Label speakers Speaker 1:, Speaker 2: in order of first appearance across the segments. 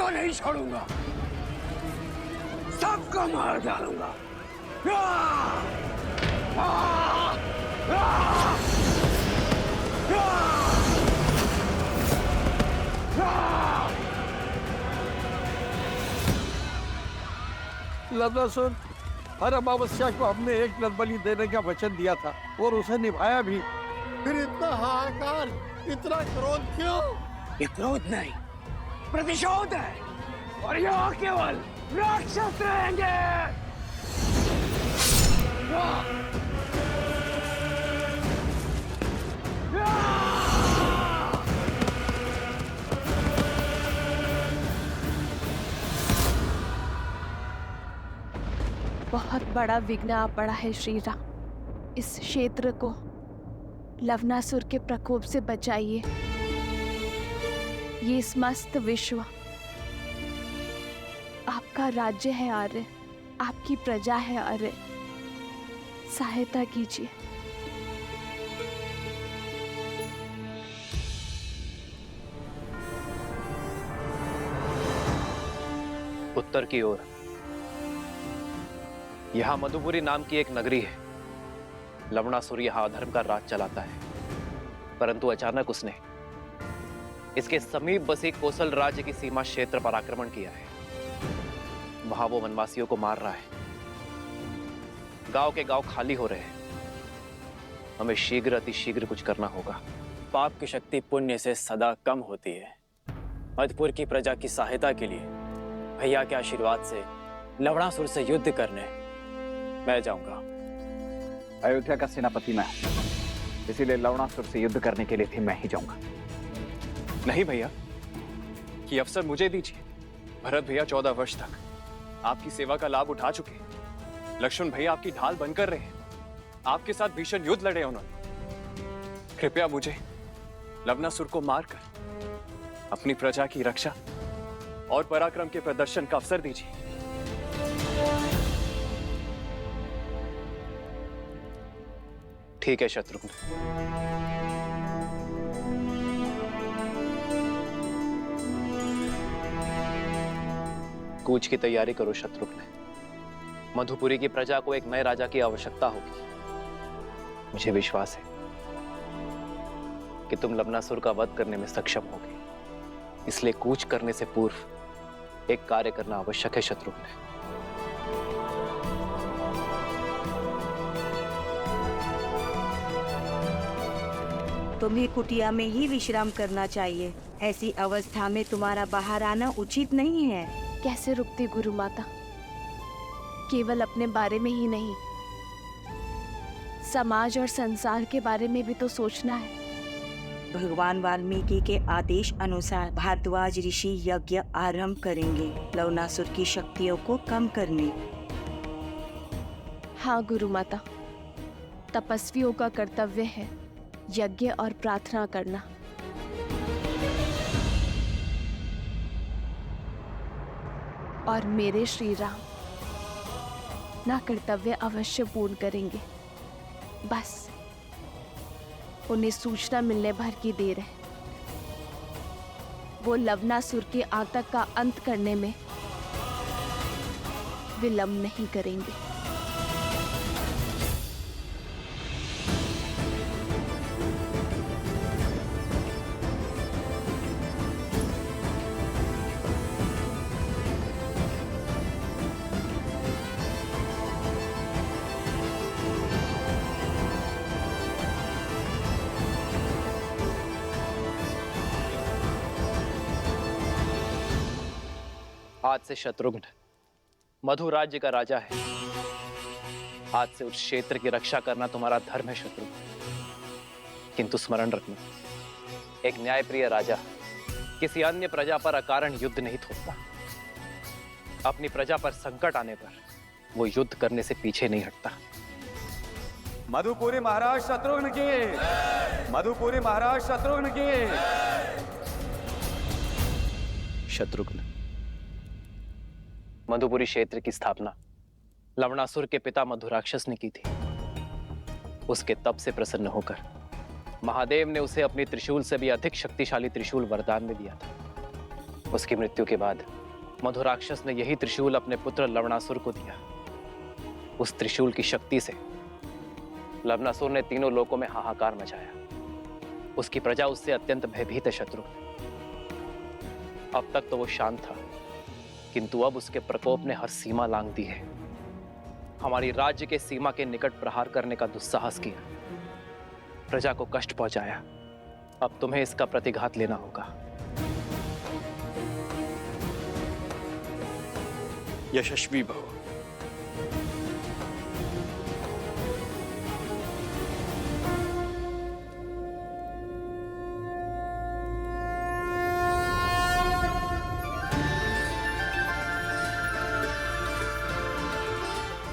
Speaker 1: को नहीं छोड़ूंगा, सबको मार डालूंगा।
Speaker 2: लवणासुर, हर अमावस्या को हमने एक नरबलि देने का वचन दिया था और उसे निभाया भी।
Speaker 3: फिर इतना हाहाकार, इतना क्रोध क्यों?
Speaker 1: ये क्रोध नहीं, प्रतिशोध है, और यहाँ केवल राक्षस रहेंगे।
Speaker 4: बहुत बड़ा विघ्न आ पड़ा है श्री राम। इस क्षेत्र को लवणासुर के प्रकोप से बचाइए। ये समस्त विश्व आपका राज्य है आर्य, आपकी प्रजा है आर्य, सहायता कीजिए।
Speaker 5: उत्तर की ओर यहां मधुपुरी नाम की एक नगरी है। लवणासुर यहां अधर्म का राज चलाता है, परंतु अचानक उसने इसके समीप बसी कोसल राज्य की सीमा क्षेत्र पर आक्रमण किया है। वहां वो वनवासियों को मार रहा है। गांव के गांव खाली हो रहे हैं। हमें शीघ्र अतिशीघ्र कुछ करना होगा।
Speaker 6: पाप की शक्ति पुण्य से सदा कम होती है। मधुपुर की प्रजा की सहायता के लिए भैया के आशीर्वाद से लवणासुर से युद्ध करने मैं जाऊंगा।
Speaker 7: अयोध्या का सेनापति मैं, इसीलिए लवणासुर से युद्ध करने के लिए भी मैं ही जाऊंगा।
Speaker 8: नहीं भैया, ये अवसर मुझे दीजिए। भरत भैया 14 वर्ष तक आपकी सेवा का लाभ उठा चुके हैं। लक्ष्मण भैया आपकी ढाल बनकर रहे हैं। आपके साथ भीषण युद्ध लड़े उन्होंने। कृपया मुझे लवणासुर को मारकर अपनी प्रजा की रक्षा और पराक्रम के प्रदर्शन का अवसर दीजिए।
Speaker 5: ठीक है शत्रुघ्न, कूच की तैयारी करो शत्रुघ्न। मधुपुरी की प्रजा को एक नए राजा की आवश्यकता होगी। मुझे विश्वास है कि तुम लवणासुर का वध करने में सक्षम होगे, इसलिए कूच करने से पूर्व एक कार्य करना आवश्यक है शत्रुघ्न।
Speaker 9: तुम्हें कुटिया में ही विश्राम करना चाहिए। ऐसी अवस्था में तुम्हारा बाहर आना उचित नहीं है।
Speaker 4: कैसे रुकती गुरु माता? केवल अपने बारे में ही नहीं, समाज और संसार के बारे में भी तो सोचना है।
Speaker 9: भगवान वाल्मीकि के आदेश अनुसार भारद्वाज ऋषि यज्ञ आरंभ करेंगे लवणासुर की शक्तियों को कम करने।
Speaker 4: हाँ गुरु माता, तपस्वियों का कर्तव्य है यज्ञ और प्रार्थना करना। और मेरे श्री राम ना कर्तव्य अवश्य पूर्ण करेंगे। बस उन्हें सूचना मिलने भर की देर है। वो लवणासुर के आतंक का अंत करने में विलंब नहीं करेंगे।
Speaker 5: आज से शत्रुघ्न मधु राज्य का राजा है। आज से उस क्षेत्र की रक्षा करना तुम्हारा धर्म है शत्रुघ्न। किंतु स्मरण रखना, एक न्यायप्रिय राजा किसी अन्य प्रजा पर अकारण युद्ध नहीं थोपता। अपनी प्रजा पर संकट आने पर वो युद्ध करने से पीछे नहीं हटता।
Speaker 7: मधुपुरी महाराज शत्रुघ्न की, मधुपुरी महाराज शत्रुघ्न की।
Speaker 5: शत्रुघ्न, मधुपुरी क्षेत्र की स्थापना लवणासुर के पिता मधुराक्षस ने की थी। उसके तप से प्रसन्न होकर महादेव ने उसे अपनी त्रिशूल से भी अधिक शक्तिशाली त्रिशूल वरदान में दिया था। उसकी मृत्यु के बाद मधु राक्षस ने यही त्रिशूल अपने पुत्र लवणासुर को दिया। उस त्रिशूल की शक्ति से लवणासुर ने तीनों लोकों में हाहाकार मचाया। उसकी प्रजा उससे अत्यंत भयभीत है शत्रुघ्न। अब तक तो वो शांत था, किंतु अब उसके प्रकोप ने हर सीमा लांघ दी है। हमारी राज्य के सीमा के निकट प्रहार करने का दुस्साहस किया, प्रजा को कष्ट पहुंचाया। अब तुम्हें इसका प्रतिघात लेना होगा।
Speaker 8: यशस्वी भव।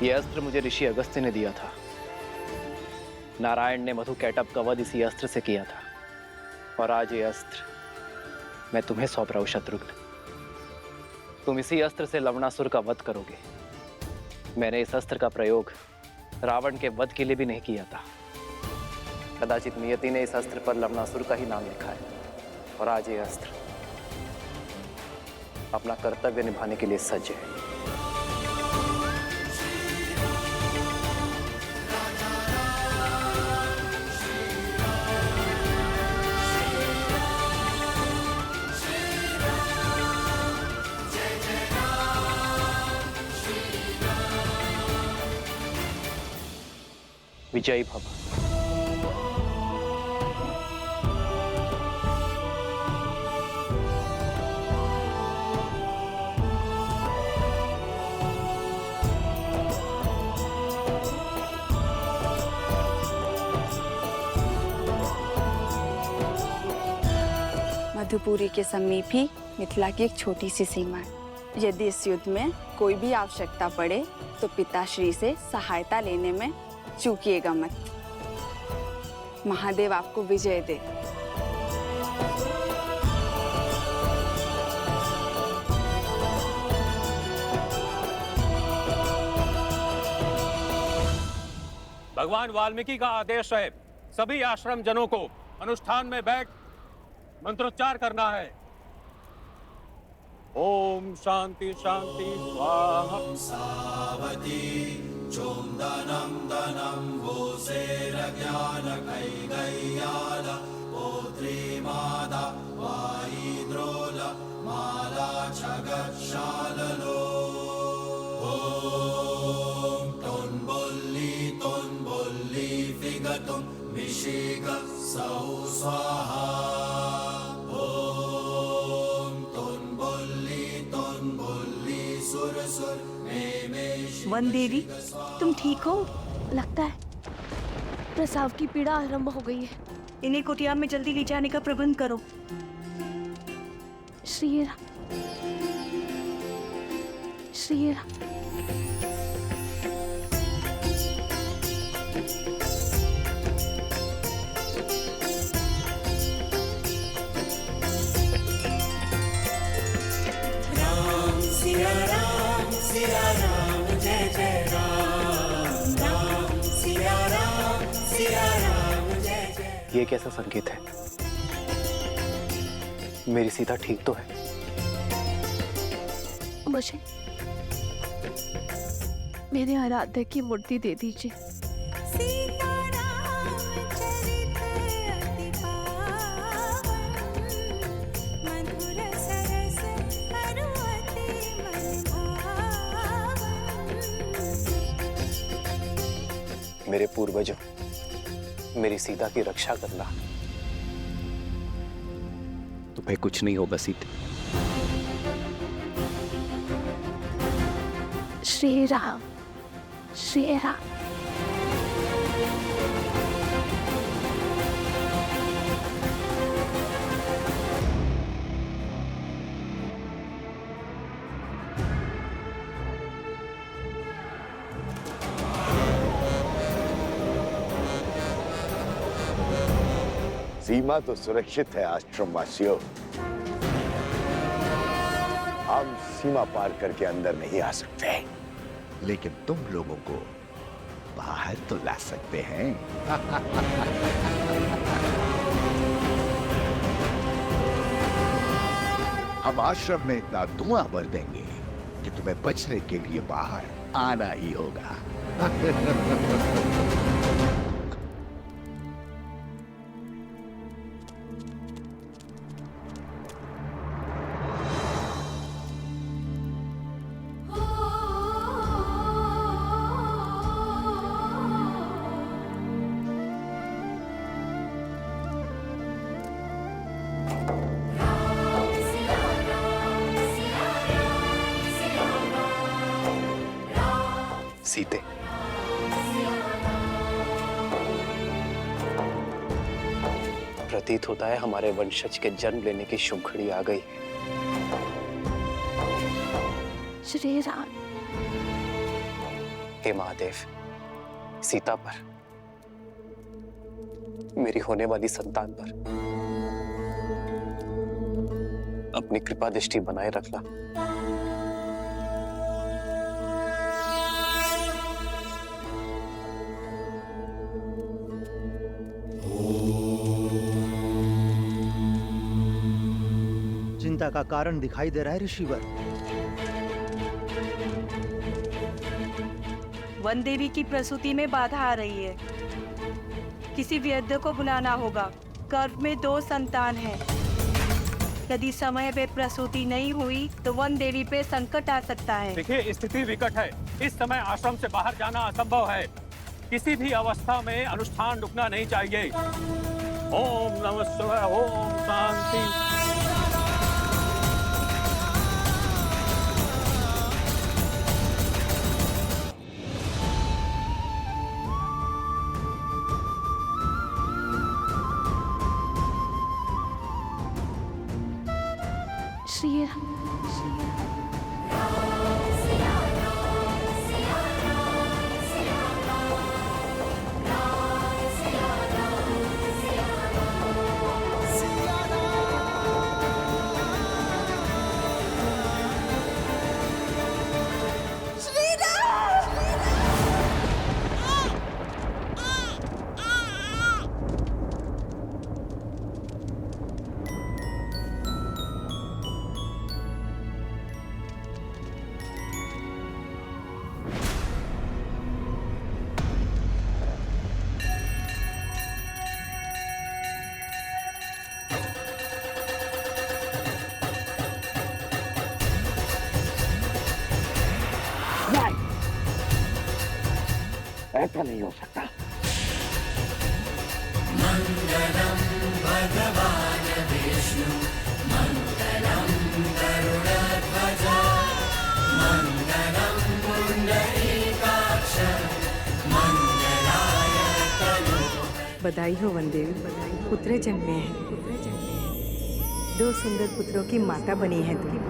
Speaker 5: यह अस्त्र मुझे ऋषि अगस्त्य ने दिया था। नारायण ने मधु कैटभ का वध इसी अस्त्र से किया था, और आज ये अस्त्र मैं तुम्हें सौंप रहा हूं शत्रुघ्न। तुम इसी अस्त्र से लवणासुर का वध करोगे। मैंने इस अस्त्र का प्रयोग रावण के वध के लिए भी नहीं किया था। कदाचित नियति ने इस अस्त्र पर लवणासुर का ही नाम लिखा है, और आज ये अस्त्र अपना कर्तव्य निभाने के लिए सज्ज है। विजयी भव।
Speaker 10: मधुपुरी के समीप ही मिथिला की एक छोटी सी सीमा है। यदि इस युद्ध में कोई भी आवश्यकता पड़े तो पिताश्री से सहायता लेने में चूकिएगा मत। महादेव आपको विजय दे।
Speaker 3: भगवान वाल्मीकि का आदेश है, सभी आश्रम जनों को अनुष्ठान में बैठ मंत्रोच्चार करना है। ओम शांति शांति स्वाहा। सावती चोंदनम दनम भूसेरज्ञान कैगय्याल पोत्री मादा वाईद्रोल माला छगशाललो। ओम तोन्बुल्ली फिगतुम मिशिग सौ स्वाहा। ओम तोन्बुल्ली सुर सुर
Speaker 9: वन देवी, तुम ठीक हो?
Speaker 4: लगता है प्रसव की पीड़ा आरंभ हो गई है।
Speaker 9: इन्हें कुटिया में जल्दी ले जाने का प्रबंध करो।
Speaker 4: श्री
Speaker 5: ये कैसा संकेत है? मेरी सीता ठीक तो है?
Speaker 4: मुझे मेरे आराध्य की मूर्ति दे दीजिए।
Speaker 5: मेरे पूर्वजों, मेरी सीता की रक्षा करना। तुम्हें कुछ नहीं होगा सीता।
Speaker 4: श्री राम, श्री राम।
Speaker 11: सीमा तो सुरक्षित है आश्रमवासियों। हम सीमा पार करके अंदर नहीं आ सकते, लेकिन तुम लोगों को बाहर तो ला सकते हैं। हम आश्रम में इतना धुआं भर देंगे कि तुम्हें बचने के लिए बाहर आना ही होगा।
Speaker 5: सीते, प्रतीत होता है हमारे वंशज के जन्म लेने की शुभ घड़ी आ गई।
Speaker 4: श्री राम।
Speaker 5: हे महादेव, सीता पर, मेरी होने वाली संतान पर अपनी कृपा दृष्टि बनाए रखना।
Speaker 12: चिंता का कारण दिखाई दे रहा है ऋषिवर।
Speaker 9: वन देवी की प्रसूति में बाधा आ रही है। किसी वैद्य को बुलाना होगा। गर्भ में 2 संतान हैं। यदि समय पे प्रसूति नहीं हुई तो वन देवी पे संकट आ सकता है।
Speaker 3: देखिए, स्थिति विकट है। इस समय आश्रम से बाहर जाना असंभव है। किसी भी अवस्था में अनुष्ठान रुकना नहीं चाहिए। ओम नमः शिवाय। ओम शांति।
Speaker 4: श्री राम।
Speaker 11: ऐसा नहीं हो सकता।
Speaker 1: मंगलम भगवान विष्णु मंगलम गरुड़ध्वज मंगलम पुंडरीकाक्ष मंगलाय तनु।
Speaker 13: बधाई हो वनदेवी, पुत्र जन्मे हैं। 2 सुंदर पुत्रों की माता बनी है तुम।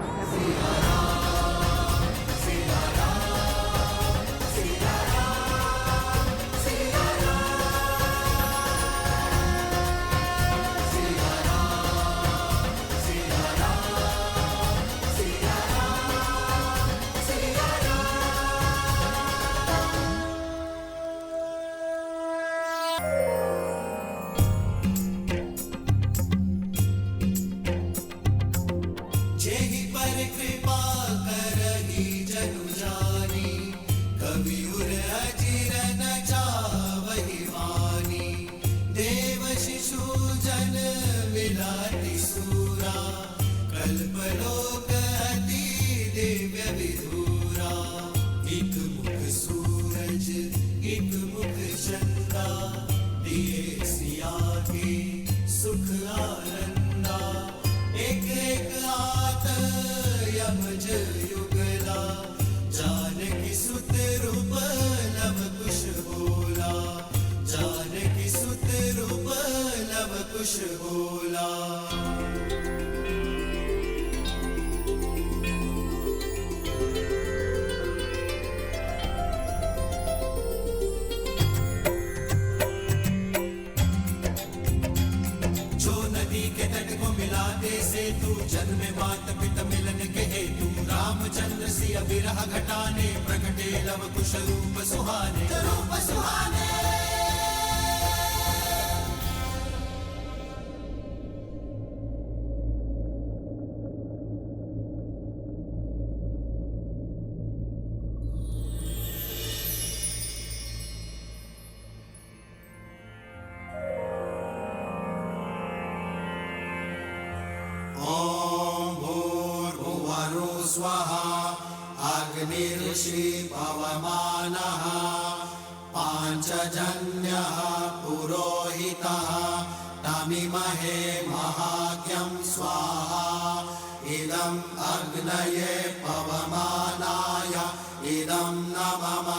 Speaker 14: स्वाहा अग्निर्षि पवमानः पाञ्चजन्यः पुरोहितः तमिमहे महाज्ञं स्वाहा इदम् अग्नये पवमानाय इदं नमः।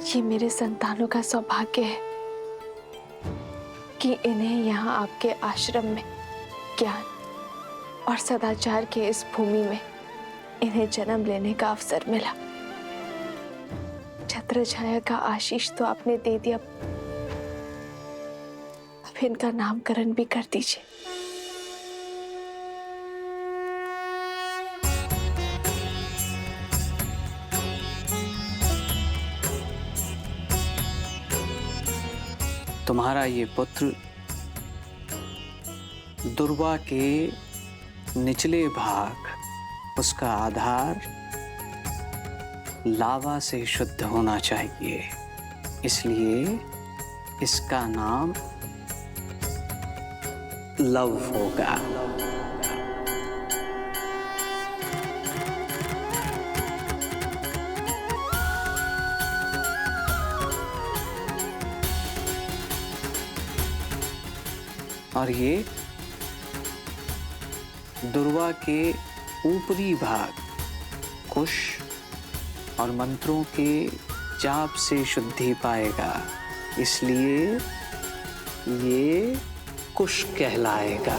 Speaker 4: ये मेरे संतानों का सौभाग्य है कि इन्हें यहाँ आपके आश्रम में ज्ञान और सदाचार के इस भूमि में इन्हें जन्म लेने का अवसर मिला। छत्र छाया का आशीष तो आपने दे दिया, अब इनका नामकरण भी कर दीजिए।
Speaker 15: तुम्हारा ये पुत्र दुर्वा के निचले भाग, उसका आधार लावा से शुद्ध होना चाहिए, इसलिए इसका नाम लव होगा। और ये दुर्वा के ऊपरी भाग कुश और मंत्रों के जाप से शुद्धि पाएगा, इसलिए ये कुश कहलाएगा।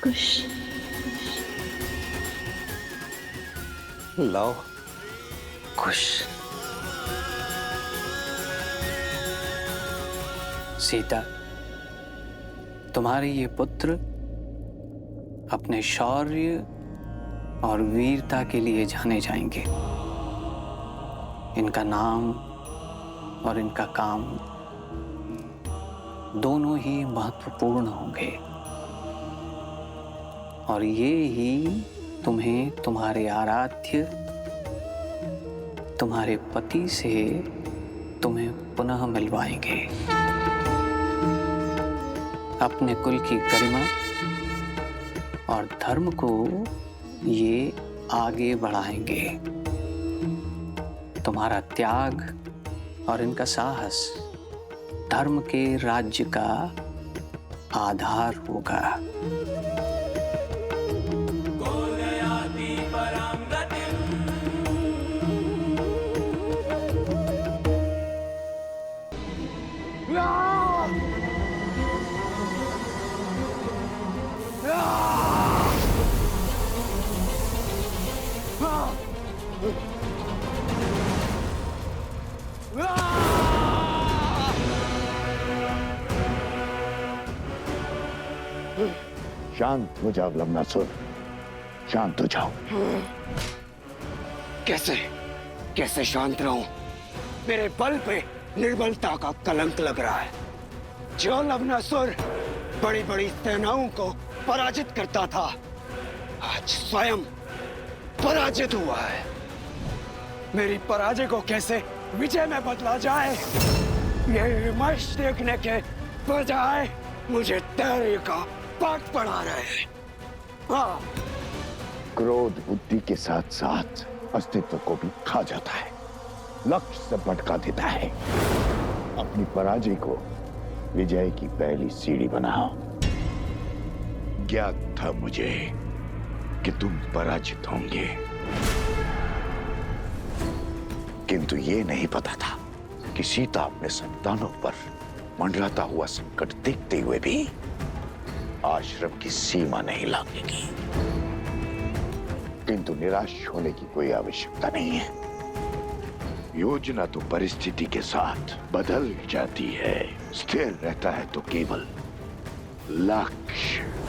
Speaker 4: कुश
Speaker 15: लव कुश। सीता, तुम्हारे ये पुत्र अपने शौर्य और वीरता के लिए जाने जाएंगे। इनका नाम और इनका काम दोनों ही महत्वपूर्ण होंगे, और ये ही तुम्हें तुम्हारे आराध्य, तुम्हारे पति से तुम्हें पुनः मिलवाएंगे। अपने कुल की गरिमा और धर्म को ये आगे बढ़ाएंगे। तुम्हारा त्याग और इनका साहस धर्म के राज्य का आधार होगा।
Speaker 11: शांत हो जाओ लवनासुर, शांत हो जाओ।
Speaker 1: कैसे कैसे शांत रहूं? मेरे बल पे निर्बलता का कलंक लग रहा है। जो लवनासुर बड़ी बड़ी सेनाओं को पराजित करता था, आज स्वयं पराजित हुआ है। मेरी पराजय को कैसे विजय में बदला जाए, ये विमर्श देखने के बजाय मुझे धैर्य का पाठ पढ़ा रहे हैं। हाँ।
Speaker 11: क्रोध बुद्धि के साथ साथ अस्तित्व को भी खा जाता है, लक्ष्य से भटका देता है। अपनी पराजय को विजय की पहली सीढ़ी बनाओ। ज्ञात था मुझे कि तुम पराजित होंगे, किंतु ये नहीं पता था कि सीता अपने संतानों पर मंडराता हुआ संकट देखते हुए भी आश्रम की सीमा नहीं लांघेगी। किंतु निराश होने की कोई आवश्यकता नहीं है। योजना तो परिस्थिति के साथ बदल जाती है, स्थिर रहता है तो केवल लक्ष्य।